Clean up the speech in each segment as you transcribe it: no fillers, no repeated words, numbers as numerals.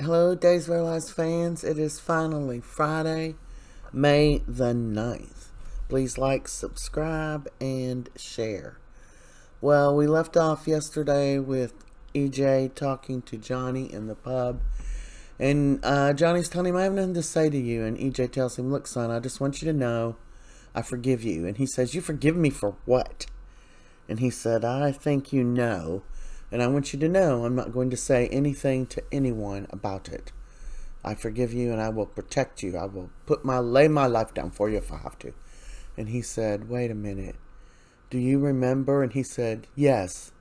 Hello, Days of Our Lives fans. It is finally Friday, May the 9th. Please like, subscribe, and share. Well, we left off yesterday with EJ talking to Johnny in the pub. And Johnny's telling him, I have nothing to say to you. And EJ tells him, look, son, I just want you to know I forgive you. And he says, you forgive me for what? And he said, I think you know. And I want you to know I'm not going to say anything to anyone about it. I forgive you and I will protect you. I will lay my life down for you if I have to. And he said, wait a minute. Do you remember? And he said, yes.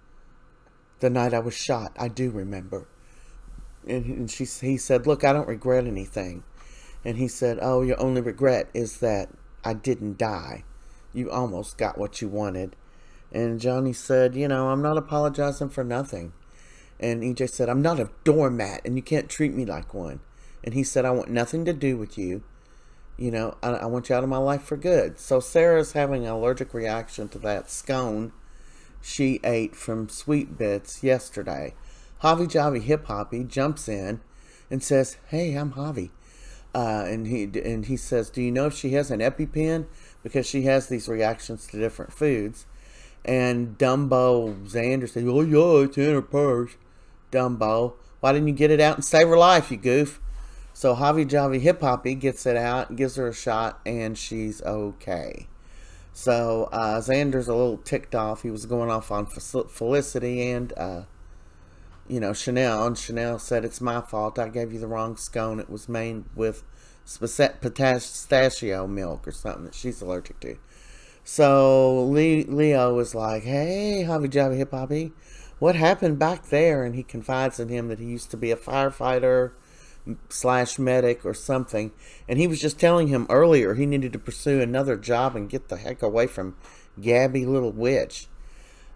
The night I was shot, I do remember. And he said, look, I don't regret anything. And he said, oh, your only regret is that I didn't die. You almost got what you wanted. And Johnny said, I'm not apologizing for nothing. And EJ said, I'm not a doormat and you can't treat me like one. And he said, I want nothing to do with you. I want you out of my life for good. So Sarah's having an allergic reaction to that scone she ate from Sweet Bits yesterday. Javi Javi Hip Hoppy jumps in and says, hey, I'm Javi. And he says, do you know if she has an EpiPen? Because she has these reactions to different foods. And Dumbo Xander said, oh yeah, it's in her purse. Dumbo, why didn't you get it out and save her life, you goof? So Javi Javi Hip Hoppy gets it out, gives her a shot, and she's okay. So Xander's a little ticked off. He was going off on Felicity and Chanel. And Chanel said, it's my fault. I gave you the wrong scone. It was made with pistachio milk or something that she's allergic to. So Leo was like, hey, Javi Javi Hip Hoppy, what happened back there? And he confides in him that he used to be a firefighter / medic or something. And he was just telling him earlier he needed to pursue another job and get the heck away from Gabby Little Witch.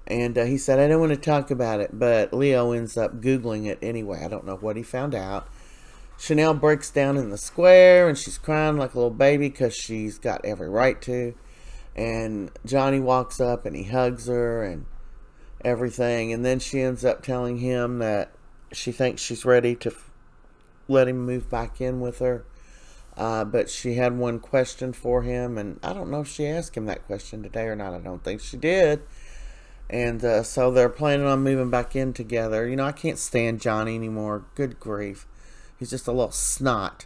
And he said, I don't want to talk about it. But Leo ends up Googling it anyway. I don't know what he found out. Chanel breaks down in the square and she's crying like a little baby because she's got every right to. And Johnny walks up and he hugs her and everything. And then she ends up telling him that she thinks she's ready to let him move back in with her. But she had one question for him. And I don't know if she asked him that question today or not. I don't think she did. And so they're planning on moving back in together. I can't stand Johnny anymore. Good grief. He's just a little snot.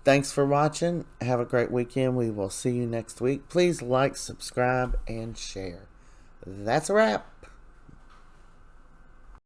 Thanks for watching. Have a great weekend. We will see you next week. Please like, subscribe, and share. That's a wrap.